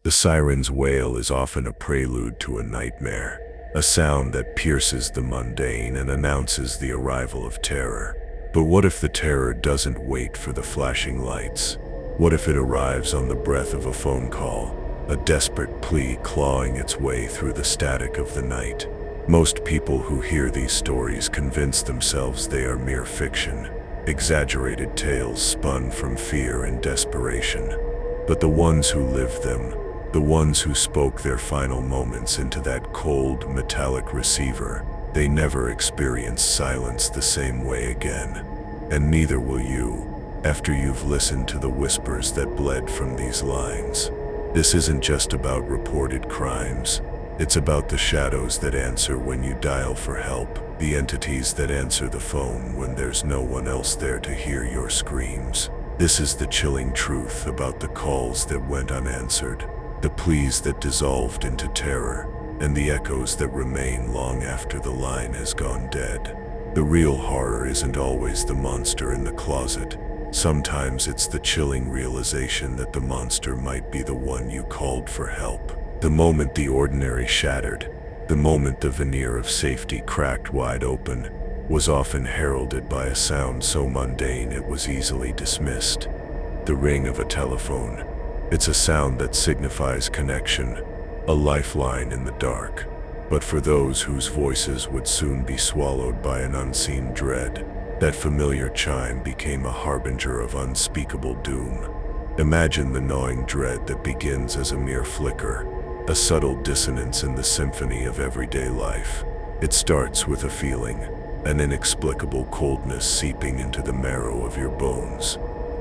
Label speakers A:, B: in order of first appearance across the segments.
A: The siren's wail is often a prelude to a nightmare, a sound that pierces the mundane and announces the arrival of terror. But what if the terror doesn't wait for the flashing lights? What if it arrives on the breath of a phone call, a desperate plea clawing its way through the static of the night? Most people who hear these stories convince themselves they are mere fiction, exaggerated tales spun from fear and desperation. But the ones who lived them, the ones who spoke their final moments into that cold, metallic receiver, they never experienced silence the same way again. And neither will you, after you've listened to the whispers that bled from these lines. This isn't just about reported crimes. It's about the shadows that answer when you dial for help, the entities that answer the phone when there's no one else there to hear your screams. This is the chilling truth about the calls that went unanswered, the pleas that dissolved into terror, and the echoes that remain long after the line has gone dead. The real horror isn't always the monster in the closet. Sometimes it's the chilling realization that the monster might be the one you called for help. The moment the ordinary shattered, the moment the veneer of safety cracked wide open, was often heralded by a sound so mundane it was easily dismissed. The ring of a telephone. It's a sound that signifies connection, a lifeline in the dark. But for those whose voices would soon be swallowed by an unseen dread, that familiar chime became a harbinger of unspeakable doom. Imagine the gnawing dread that begins as a mere flicker, a subtle dissonance in the symphony of everyday life. It starts with a feeling, an inexplicable coldness seeping into the marrow of your bones.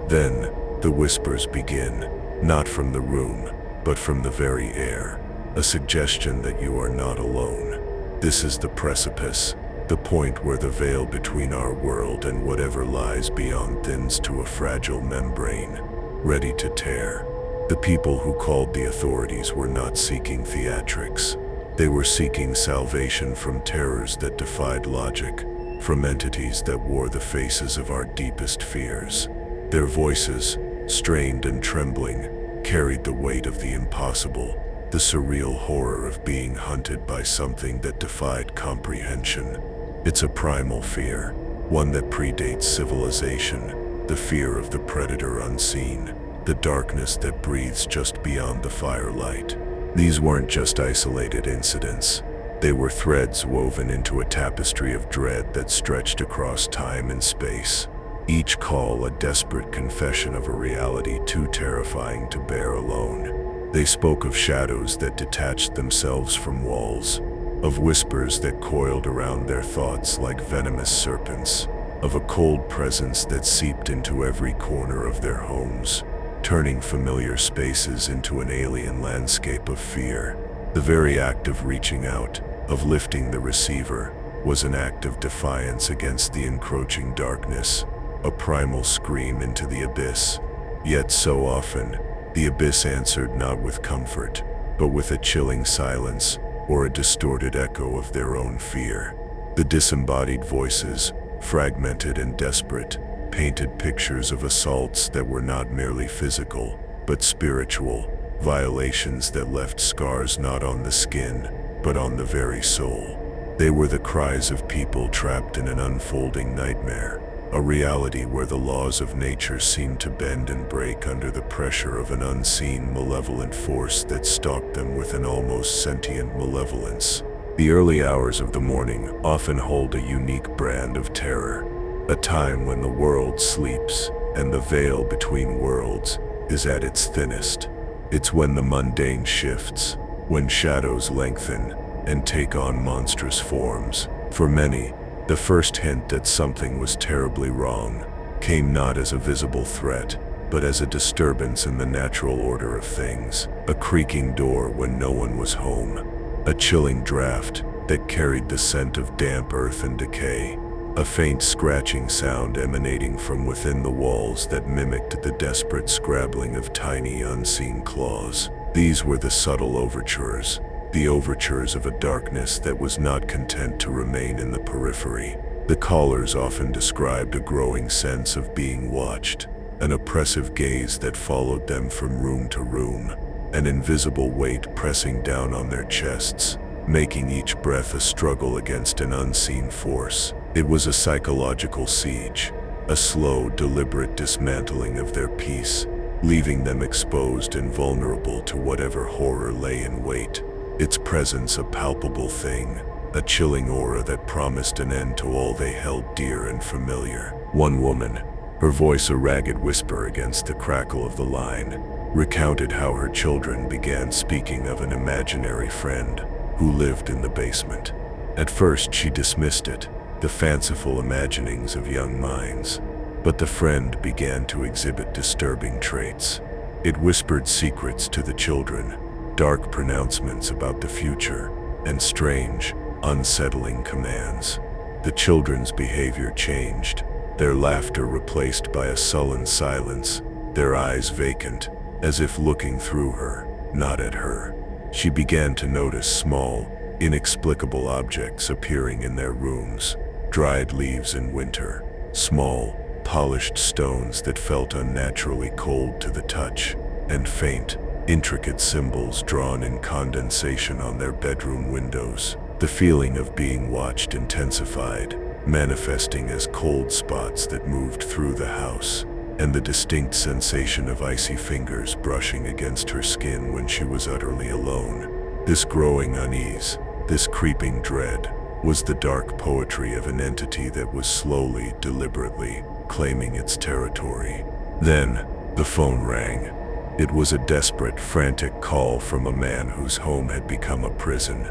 A: Then, the whispers begin, not from the room, but from the very air, a suggestion that you are not alone. This is the precipice, the point where the veil between our world and whatever lies beyond thins to a fragile membrane, ready to tear. The people who called the authorities were not seeking theatrics. They were seeking salvation from terrors that defied logic, from entities that wore the faces of our deepest fears. Their voices, strained and trembling, carried the weight of the impossible, the surreal horror of being hunted by something that defied comprehension. It's a primal fear, one that predates civilization, the fear of the predator unseen, the darkness that breathes just beyond the firelight. These weren't just isolated incidents. They were threads woven into a tapestry of dread that stretched across time and space. Each call a desperate confession of a reality too terrifying to bear alone. They spoke of shadows that detached themselves from walls, of whispers that coiled around their thoughts like venomous serpents, of a cold presence that seeped into every corner of their homes, turning familiar spaces into an alien landscape of fear. The very act of reaching out, of lifting the receiver, was an act of defiance against the encroaching darkness, a primal scream into the abyss. Yet so often, the abyss answered not with comfort, but with a chilling silence or a distorted echo of their own fear. The disembodied voices, fragmented and desperate, painted pictures of assaults that were not merely physical, but spiritual, violations that left scars not on the skin, but on the very soul. They were the cries of people trapped in an unfolding nightmare, a reality where the laws of nature seemed to bend and break under the pressure of an unseen, malevolent force that stalked them with an almost sentient malevolence. The early hours of the morning often hold a unique brand of terror, a time when the world sleeps and the veil between worlds is at its thinnest. It's when the mundane shifts, when shadows lengthen and take on monstrous forms. For many, the first hint that something was terribly wrong came not as a visible threat, but as a disturbance in the natural order of things. A creaking door when no one was home, a chilling draft that carried the scent of damp earth and decay, a faint scratching sound emanating from within the walls that mimicked the desperate scrabbling of tiny unseen claws. These were the subtle overtures, the overtures of a darkness that was not content to remain in the periphery. The callers often described a growing sense of being watched, an oppressive gaze that followed them from room to room, an invisible weight pressing down on their chests, making each breath a struggle against an unseen force. It was a psychological siege, a slow, deliberate dismantling of their peace, leaving them exposed and vulnerable to whatever horror lay in wait. Its presence a palpable thing, a chilling aura that promised an end to all they held dear and familiar. One woman, her voice a ragged whisper against the crackle of the line, recounted how her children began speaking of an imaginary friend who lived in the basement. At first she dismissed it, the fanciful imaginings of young minds. But the friend began to exhibit disturbing traits. It whispered secrets to the children, dark pronouncements about the future, and strange, unsettling commands. The children's behavior changed, their laughter replaced by a sullen silence, their eyes vacant, as if looking through her, not at her. She began to notice small, inexplicable objects appearing in their rooms, dried leaves in winter, small, polished stones that felt unnaturally cold to the touch, and faint, intricate symbols drawn in condensation on their bedroom windows. The feeling of being watched intensified, manifesting as cold spots that moved through the house, and the distinct sensation of icy fingers brushing against her skin when she was utterly alone. This growing unease, this creeping dread, was the dark poetry of an entity that was slowly, deliberately, claiming its territory. Then, the phone rang. It was a desperate, frantic call from a man whose home had become a prison.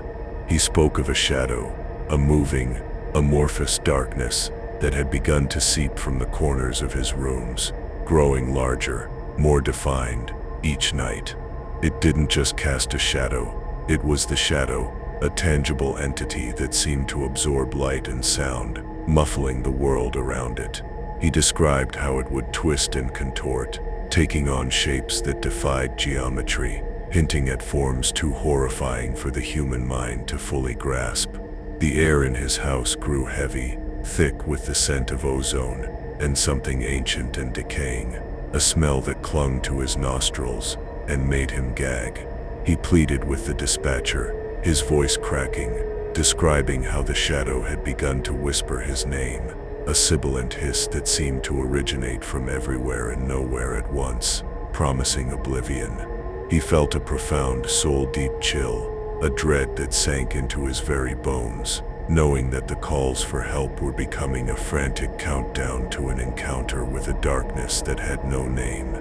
A: He spoke of a shadow, a moving, amorphous darkness that had begun to seep from the corners of his rooms, growing larger, more defined, each night. It didn't just cast a shadow, it was the shadow, a tangible entity that seemed to absorb light and sound, muffling the world around it. He described how it would twist and contort, taking on shapes that defied geometry, hinting at forms too horrifying for the human mind to fully grasp. The air in his house grew heavy, thick with the scent of ozone, and something ancient and decaying, a smell that clung to his nostrils and made him gag. He pleaded with the dispatcher, his voice cracking, describing how the shadow had begun to whisper his name, a sibilant hiss that seemed to originate from everywhere and nowhere at once, promising oblivion. He felt a profound, soul-deep chill, a dread that sank into his very bones, knowing that the calls for help were becoming a frantic countdown to an encounter with a darkness that had no name.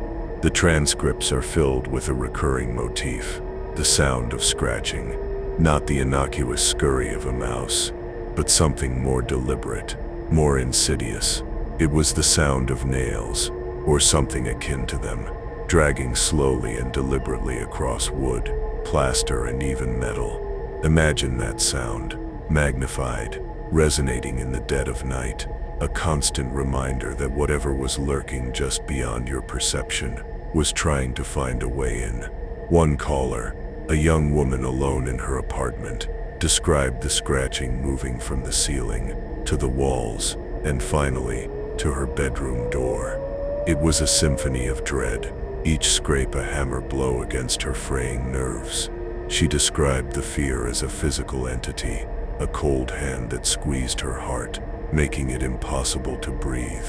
A: The transcripts are filled with a recurring motif, the sound of scratching, not the innocuous scurry of a mouse, but something more deliberate, more insidious. It was the sound of nails, or something akin to them, dragging slowly and deliberately across wood, plaster, and even metal. Imagine that sound, magnified, resonating in the dead of night, a constant reminder that whatever was lurking just beyond your perception was trying to find a way in. One caller, a young woman alone in her apartment, described the scratching moving from the ceiling to the walls and finally to her bedroom door. It was a symphony of dread, each scrape a hammer blow against her fraying nerves. She described the fear as a physical entity, a cold hand that squeezed her heart, making it impossible to breathe.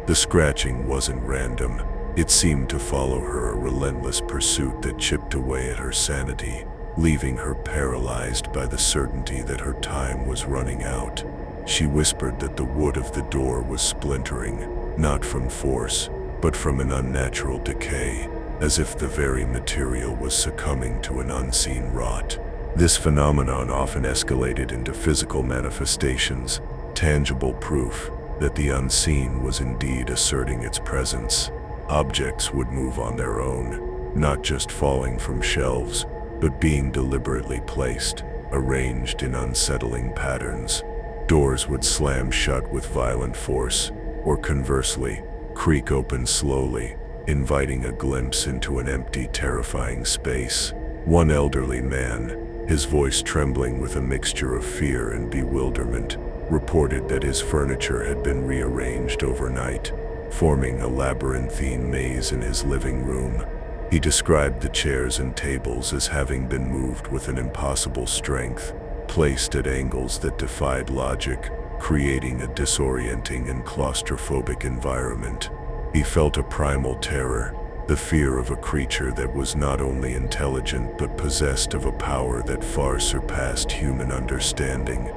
A: The scratching wasn't random. It seemed to follow her, a relentless pursuit that chipped away at her sanity, leaving her paralyzed by the certainty that her time was running out. She whispered that the wood of the door was splintering, not from force, but from an unnatural decay, as if the very material was succumbing to an unseen rot. This phenomenon often escalated into physical manifestations, tangible proof that the unseen was indeed asserting its presence. Objects would move on their own, not just falling from shelves, but being deliberately placed, arranged in unsettling patterns. Doors would slam shut with violent force, or conversely, creak open slowly, inviting a glimpse into an empty, terrifying space. One elderly man, his voice trembling with a mixture of fear and bewilderment, reported that his furniture had been rearranged overnight, forming a labyrinthine maze in his living room. He described the chairs and tables as having been moved with an impossible strength, placed at angles that defied logic, creating a disorienting and claustrophobic environment. He felt a primal terror, the fear of a creature that was not only intelligent but possessed of a power that far surpassed human understanding,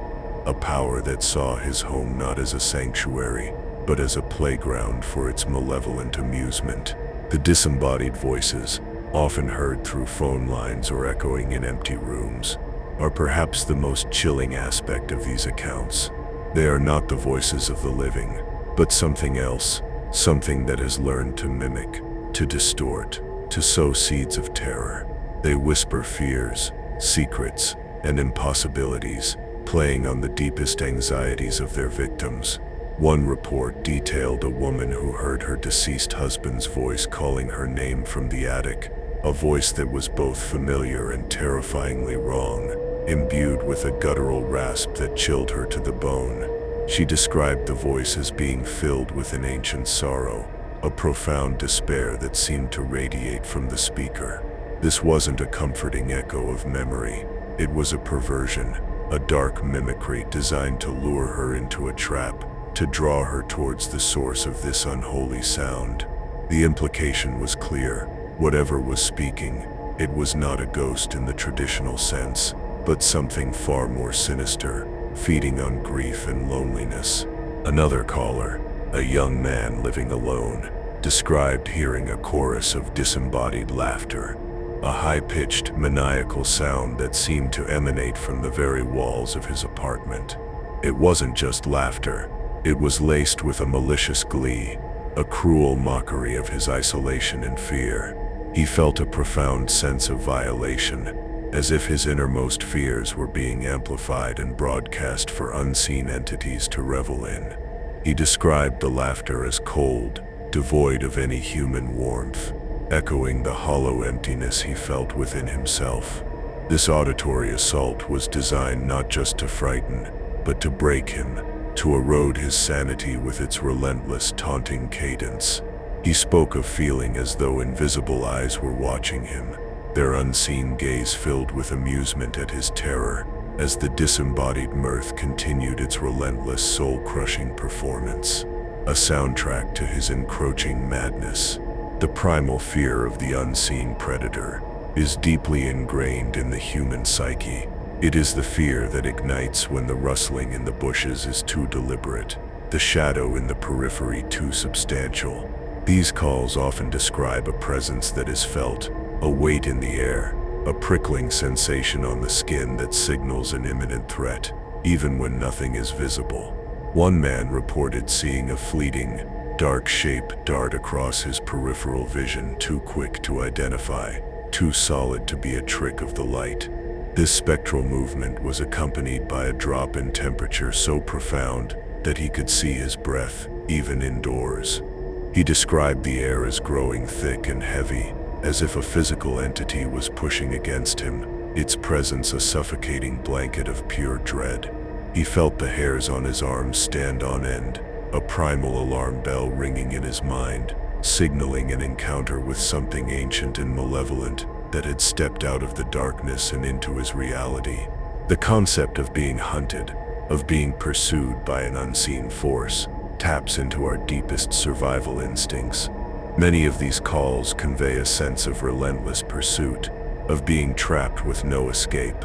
A: a power that saw his home not as a sanctuary, but as a playground for its malevolent amusement. The disembodied voices, often heard through phone lines or echoing in empty rooms, are perhaps the most chilling aspect of these accounts. They are not the voices of the living, but something else, something that has learned to mimic, to distort, to sow seeds of terror. They whisper fears, secrets, and impossibilities, playing on the deepest anxieties of their victims. One report detailed a woman who heard her deceased husband's voice calling her name from the attic, a voice that was both familiar and terrifyingly wrong, imbued with a guttural rasp that chilled her to the bone. She described the voice as being filled with an ancient sorrow, a profound despair that seemed to radiate from the speaker. This wasn't a comforting echo of memory. It was a perversion, a dark mimicry designed to lure her into a trap, to draw her towards the source of this unholy sound. The implication was clear. Whatever was speaking, it was not a ghost in the traditional sense, but something far more sinister, feeding on grief and loneliness. Another caller, a young man living alone, described hearing a chorus of disembodied laughter, a high-pitched, maniacal sound that seemed to emanate from the very walls of his apartment. It wasn't just laughter. It was laced with a malicious glee, a cruel mockery of his isolation and fear. He felt a profound sense of violation, as if his innermost fears were being amplified and broadcast for unseen entities to revel in. He described the laughter as cold, devoid of any human warmth, echoing the hollow emptiness he felt within himself. This auditory assault was designed not just to frighten, but to break him, to erode his sanity with its relentless, taunting cadence. He spoke of feeling as though invisible eyes were watching him, their unseen gaze filled with amusement at his terror, as the disembodied mirth continued its relentless, soul-crushing performance, a soundtrack to his encroaching madness. The primal fear of the unseen predator is deeply ingrained in the human psyche. It is the fear that ignites when the rustling in the bushes is too deliberate, the shadow in the periphery too substantial. These calls often describe a presence that is felt, a weight in the air, a prickling sensation on the skin that signals an imminent threat, even when nothing is visible. One man reported seeing a fleeting, dark shape dart across his peripheral vision, too quick to identify, too solid to be a trick of the light. This spectral movement was accompanied by a drop in temperature so profound that he could see his breath, even indoors. He described the air as growing thick and heavy, as if a physical entity was pushing against him, its presence a suffocating blanket of pure dread. He felt the hairs on his arms stand on end, a primal alarm bell ringing in his mind, signaling an encounter with something ancient and malevolent that had stepped out of the darkness and into his reality. The concept of being hunted, of being pursued by an unseen force, taps into our deepest survival instincts. Many of these calls convey a sense of relentless pursuit, of being trapped with no escape.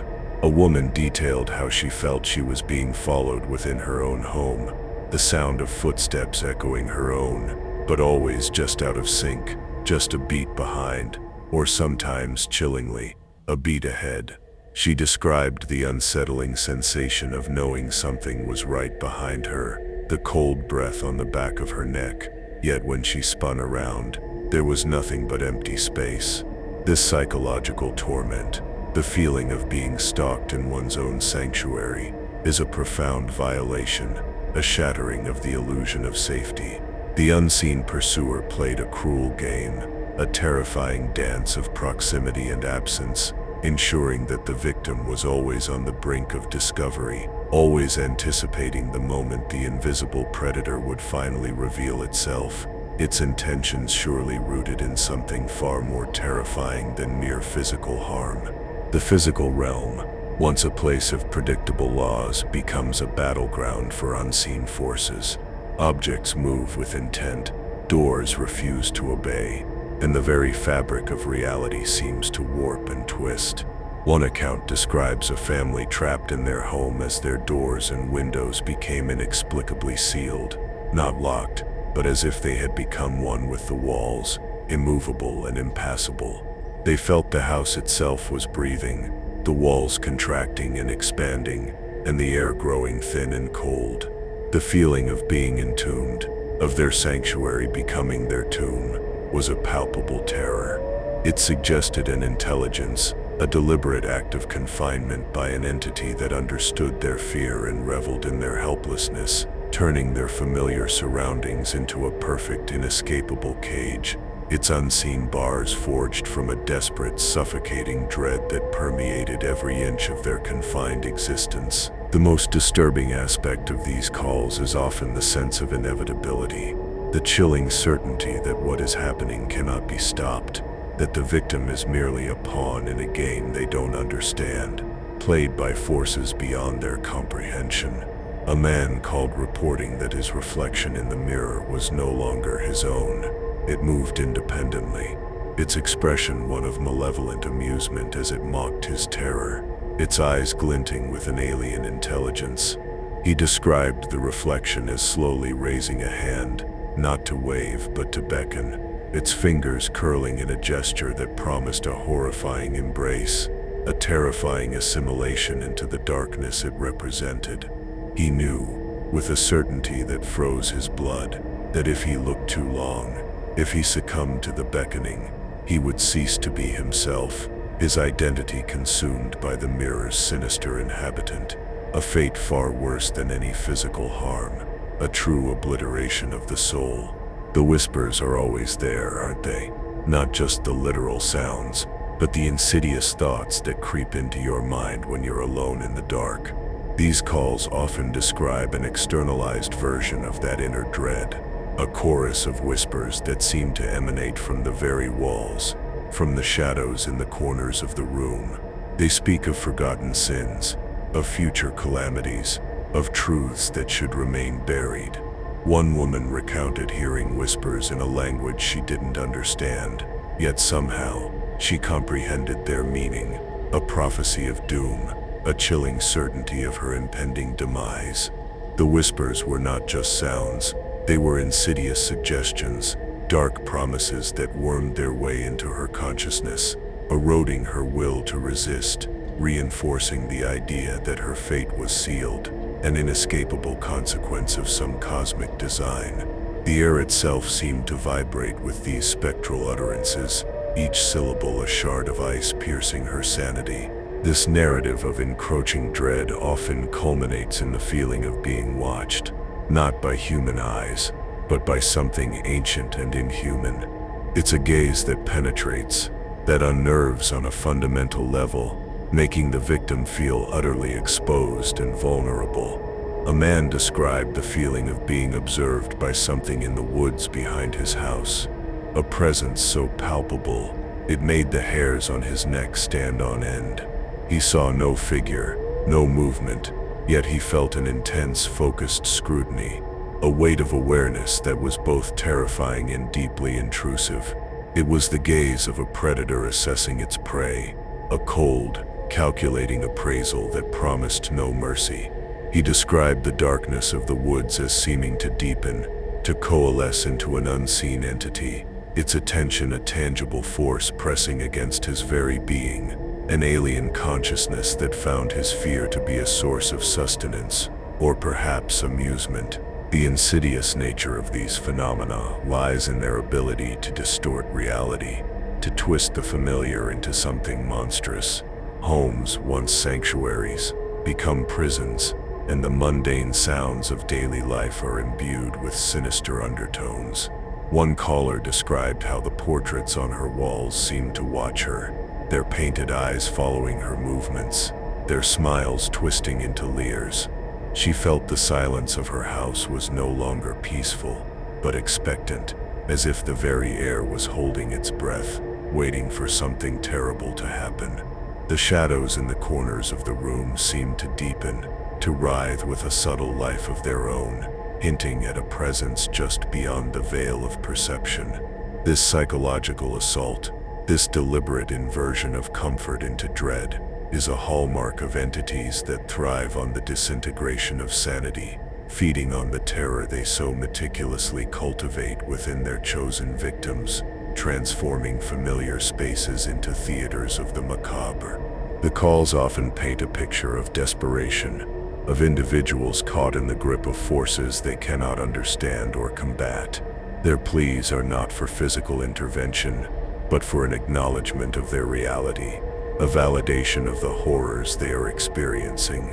A: A woman detailed how she felt she was being followed within her own home, the sound of footsteps echoing her own, but always just out of sync, just a beat behind, or sometimes, chillingly, a beat ahead. She described the unsettling sensation of knowing something was right behind her, the cold breath on the back of her neck, yet when she spun around, there was nothing but empty space. This psychological torment, the feeling of being stalked in one's own sanctuary, is a profound violation, a shattering of the illusion of safety. The unseen pursuer played a cruel game, a terrifying dance of proximity and absence, ensuring that the victim was always on the brink of discovery, always anticipating the moment the invisible predator would finally reveal itself. its intentions surely rooted in something far more terrifying than mere physical harm. The physical realm, once a place of predictable laws, becomes a battleground for unseen forces. Objects move with intent, doors refuse to obey, and the very fabric of reality seems to warp and twist. One account describes a family trapped in their home as their doors and windows became inexplicably sealed, not locked, but as if they had become one with the walls, immovable and impassable. They felt the house itself was breathing, the walls contracting and expanding, and the air growing thin and cold. The feeling of being entombed, of their sanctuary becoming their tomb, was a palpable terror. It suggested an intelligence, a deliberate act of confinement by an entity that understood their fear and reveled in their helplessness, turning their familiar surroundings into a perfect, inescapable cage, its unseen bars forged from a desperate, suffocating dread that permeated every inch of their confined existence. The most disturbing aspect of these calls is often the sense of inevitability, the chilling certainty that what is happening cannot be stopped, that the victim is merely a pawn in a game they don't understand, played by forces beyond their comprehension. A man called reporting that his reflection in the mirror was no longer his own. It moved independently, its expression one of malevolent amusement as it mocked his terror, its eyes glinting with an alien intelligence. He described the reflection as slowly raising a hand, not to wave but to beckon, its fingers curling in a gesture that promised a horrifying embrace, a terrifying assimilation into the darkness it represented. He knew, with a certainty that froze his blood, that if he looked too long, if he succumbed to the beckoning, he would cease to be himself, his identity consumed by the mirror's sinister inhabitant, a fate far worse than any physical harm, a true obliteration of the soul. The whispers are always there, aren't they? Not just the literal sounds, but the insidious thoughts that creep into your mind when you're alone in the dark. These calls often describe an externalized version of that inner dread, a chorus of whispers that seem to emanate from the very walls, from the shadows in the corners of the room. They speak of forgotten sins, of future calamities, of truths that should remain buried. One woman recounted hearing whispers in a language she didn't understand, yet somehow she comprehended their meaning, a prophecy of doom, a chilling certainty of her impending demise. The whispers were not just sounds, they were insidious suggestions, dark promises that wormed their way into her consciousness, eroding her will to resist, reinforcing the idea that her fate was sealed, an inescapable consequence of some cosmic design. The air itself seemed to vibrate with these spectral utterances, each syllable a shard of ice piercing her sanity. This narrative of encroaching dread often culminates in the feeling of being watched, not by human eyes, but by something ancient and inhuman. It's a gaze that penetrates, that unnerves on a fundamental level, making the victim feel utterly exposed and vulnerable. A man described the feeling of being observed by something in the woods behind his house, a presence so palpable it made the hairs on his neck stand on end. He saw no figure, no movement, yet he felt an intense, focused scrutiny, a weight of awareness that was both terrifying and deeply intrusive. It was the gaze of a predator assessing its prey, a cold, calculating appraisal that promised no mercy. He described the darkness of the woods as seeming to deepen, to coalesce into an unseen entity, its attention a tangible force pressing against his very being, an alien consciousness that found his fear to be a source of sustenance, or perhaps amusement. The insidious nature of these phenomena lies in their ability to distort reality, to twist the familiar into something monstrous. Homes, once sanctuaries, become prisons, and the mundane sounds of daily life are imbued with sinister undertones. One caller described how the portraits on her walls seemed to watch her, their painted eyes following her movements, their smiles twisting into leers. She felt the silence of her house was no longer peaceful, but expectant, as if the very air was holding its breath, waiting for something terrible to happen. The shadows in the corners of the room seemed to deepen, to writhe with a subtle life of their own, hinting at a presence just beyond the veil of perception. This psychological assault, this deliberate inversion of comfort into dread, is a hallmark of entities that thrive on the disintegration of sanity, feeding on the terror they so meticulously cultivate within their chosen victims, transforming familiar spaces into theaters of the macabre. The calls often paint a picture of desperation, of individuals caught in the grip of forces they cannot understand or combat. Their pleas are not for physical intervention, but for an acknowledgement of their reality, a validation of the horrors they are experiencing.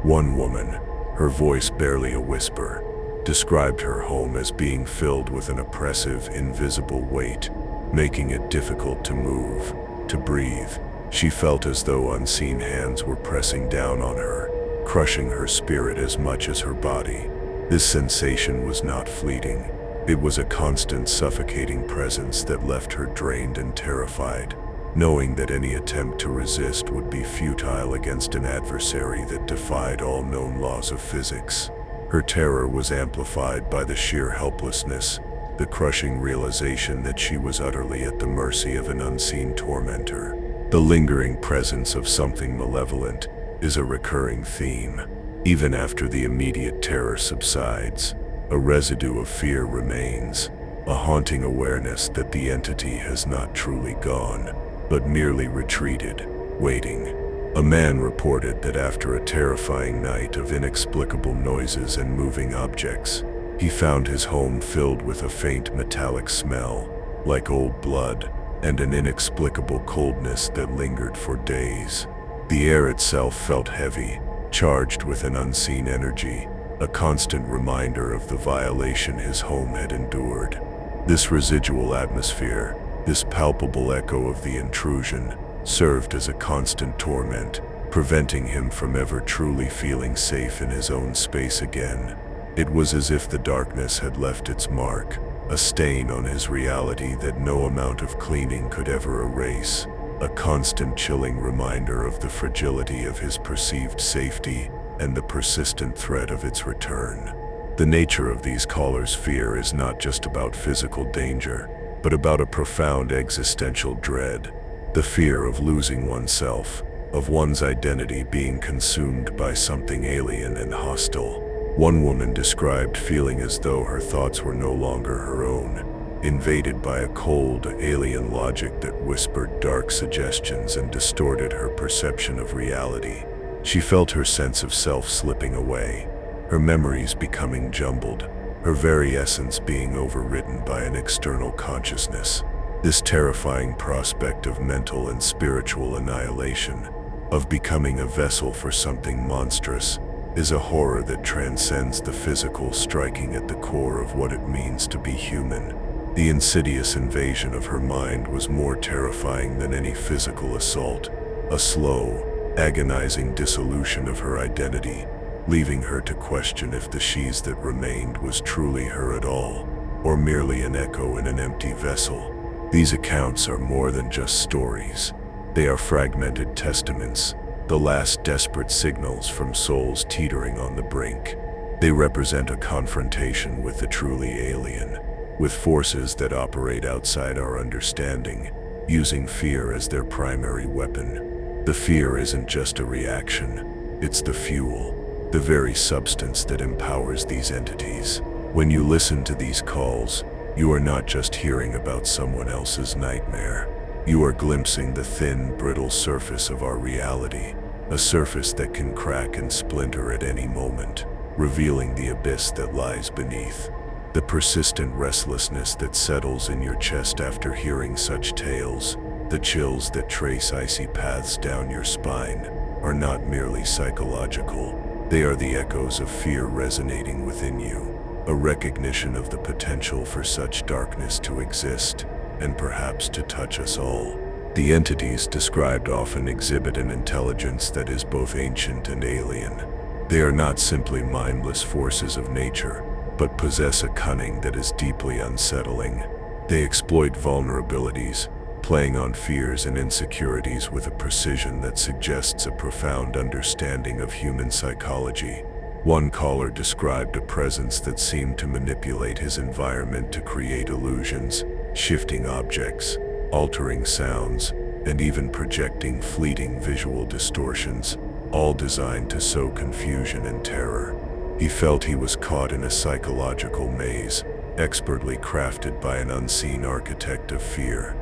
A: One woman, her voice barely a whisper, described her home as being filled with an oppressive, invisible weight, making it difficult to move, to breathe. She felt as though unseen hands were pressing down on her, crushing her spirit as much as her body. This sensation was not fleeting. It was a constant, suffocating presence that left her drained and terrified, knowing that any attempt to resist would be futile against an adversary that defied all known laws of physics. Her terror was amplified by the sheer helplessness, the crushing realization that she was utterly at the mercy of an unseen tormentor. The lingering presence of something malevolent is a recurring theme. Even after the immediate terror subsides, a residue of fear remains, a haunting awareness that the entity has not truly gone, but merely retreated, waiting. A man reported that after a terrifying night of inexplicable noises and moving objects, he found his home filled with a faint metallic smell, like old blood, and an inexplicable coldness that lingered for days. The air itself felt heavy, charged with an unseen energy, a constant reminder of the violation his home had endured. This residual atmosphere, this palpable echo of the intrusion, served as a constant torment, preventing him from ever truly feeling safe in his own space again. It was as if the darkness had left its mark, a stain on his reality that no amount of cleaning could ever erase, a constant chilling reminder of the fragility of his perceived safety and the persistent threat of its return. The nature of these callers' fear is not just about physical danger, but about a profound existential dread, the fear of losing oneself, of one's identity being consumed by something alien and hostile. One woman described feeling as though her thoughts were no longer her own, invaded by a cold, alien logic that whispered dark suggestions and distorted her perception of reality. She felt her sense of self slipping away, her memories becoming jumbled, her very essence being overridden by an external consciousness. This terrifying prospect of mental and spiritual annihilation, of becoming a vessel for something monstrous, is a horror that transcends the physical, striking at the core of what it means to be human. The insidious invasion of her mind was more terrifying than any physical assault, a slow, agonizing dissolution of her identity, leaving her to question if the she's that remained was truly her at all, or merely an echo in an empty vessel. These accounts are more than just stories. They are fragmented testaments, the last desperate signals from souls teetering on the brink. They represent a confrontation with the truly alien, with forces that operate outside our understanding, using fear as their primary weapon. The fear isn't just a reaction, it's the fuel, the very substance that empowers these entities. When you listen to these calls, you are not just hearing about someone else's nightmare. You are glimpsing the thin, brittle surface of our reality, a surface that can crack and splinter at any moment, revealing the abyss that lies beneath. The persistent restlessness that settles in your chest after hearing such tales, the chills that trace icy paths down your spine, are not merely psychological. They are the echoes of fear resonating within you, a recognition of the potential for such darkness to exist, and perhaps to touch us all. The entities described often exhibit an intelligence that is both ancient and alien. They are not simply mindless forces of nature, but possess a cunning that is deeply unsettling, They exploit vulnerabilities, playing on fears and insecurities with a precision that suggests a profound understanding of human psychology. One caller described a presence that seemed to manipulate his environment to create illusions, shifting objects, altering sounds, and even projecting fleeting visual distortions, all designed to sow confusion and terror. He felt he was caught in a psychological maze, expertly crafted by an unseen architect of fear.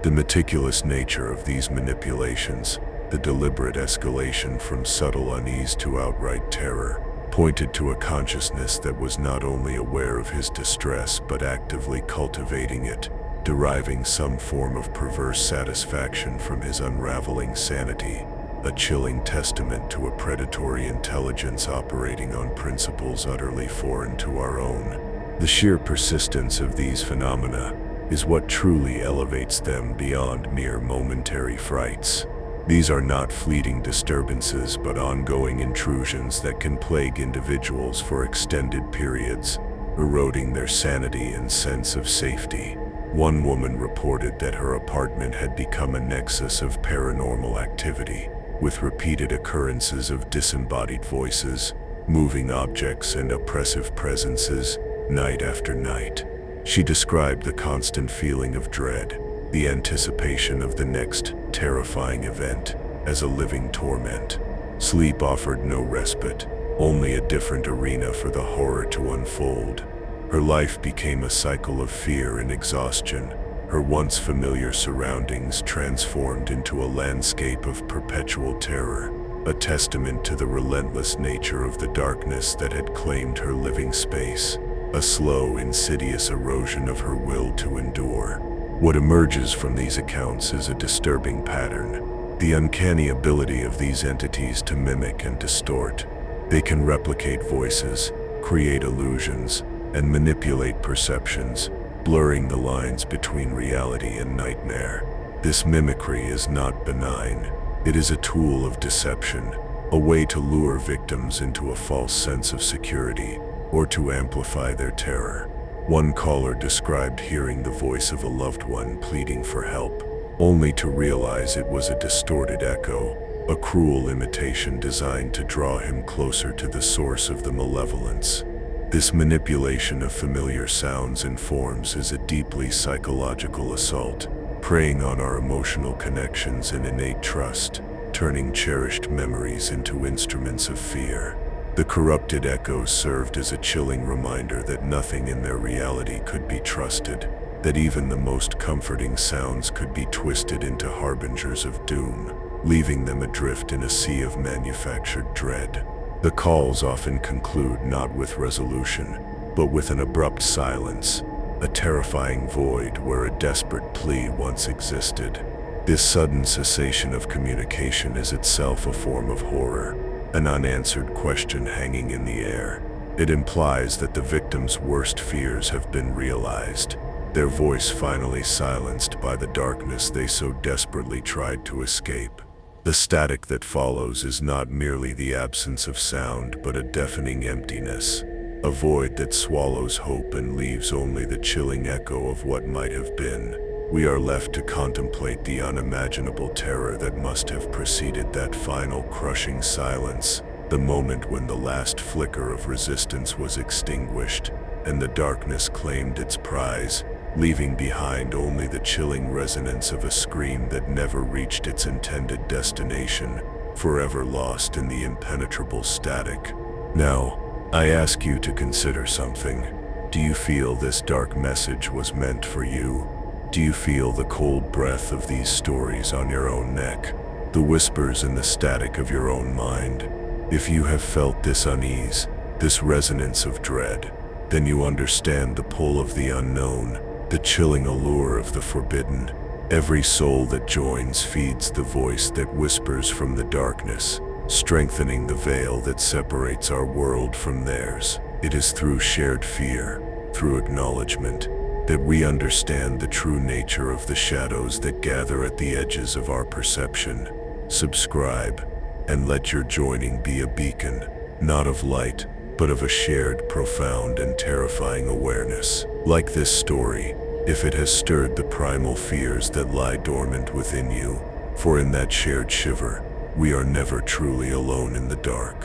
A: The meticulous nature of these manipulations, the deliberate escalation from subtle unease to outright terror, pointed to a consciousness that was not only aware of his distress but actively cultivating it, deriving some form of perverse satisfaction from his unraveling sanity, a chilling testament to a predatory intelligence operating on principles utterly foreign to our own. The sheer persistence of these phenomena is what truly elevates them beyond mere momentary frights. These are not fleeting disturbances but ongoing intrusions that can plague individuals for extended periods, eroding their sanity and sense of safety. One woman reported that her apartment had become a nexus of paranormal activity, with repeated occurrences of disembodied voices, moving objects, and oppressive presences, night after night. She described the constant feeling of dread, the anticipation of the next terrifying event, as a living torment. Sleep offered no respite, only a different arena for the horror to unfold. Her life became a cycle of fear and exhaustion, her once familiar surroundings transformed into a landscape of perpetual terror, a testament to the relentless nature of the darkness that had claimed her living space, a slow, insidious erosion of her will to endure. What emerges from these accounts is a disturbing pattern, the uncanny ability of these entities to mimic and distort. They can replicate voices, create illusions, and manipulate perceptions, blurring the lines between reality and nightmare. This mimicry is not benign. It is a tool of deception, a way to lure victims into a false sense of security or to amplify their terror. One caller described hearing the voice of a loved one pleading for help, only to realize it was a distorted echo, a cruel imitation designed to draw him closer to the source of the malevolence. This manipulation of familiar sounds and forms is a deeply psychological assault, preying on our emotional connections and innate trust, turning cherished memories into instruments of fear. The corrupted echoes served as a chilling reminder that nothing in their reality could be trusted, that even the most comforting sounds could be twisted into harbingers of doom, leaving them adrift in a sea of manufactured dread. The calls often conclude not with resolution, but with an abrupt silence, a terrifying void where a desperate plea once existed. This sudden cessation of communication is itself a form of horror, an unanswered question hanging in the air. It implies that the victim's worst fears have been realized, their voice finally silenced by the darkness they so desperately tried to escape. The static that follows is not merely the absence of sound, but a deafening emptiness, a void that swallows hope and leaves only the chilling echo of what might have been. We are left to contemplate the unimaginable terror that must have preceded that final crushing silence, the moment when the last flicker of resistance was extinguished and the darkness claimed its prize, leaving behind only the chilling resonance of a scream that never reached its intended destination, forever lost in the impenetrable static. Now, I ask you to consider something. Do you feel this dark message was meant for you? Do you feel the cold breath of these stories on your own neck, the whispers and the static of your own mind? If you have felt this unease, this resonance of dread, then you understand the pull of the unknown, the chilling allure of the forbidden. Every soul that joins feeds the voice that whispers from the darkness, strengthening the veil that separates our world from theirs. It is through shared fear, through acknowledgement, that we understand the true nature of the shadows that gather at the edges of our perception. Subscribe, and let your joining be a beacon, not of light, but of a shared, profound, and terrifying awareness. Like this story, if it has stirred the primal fears that lie dormant within you, for in that shared shiver, we are never truly alone in the dark.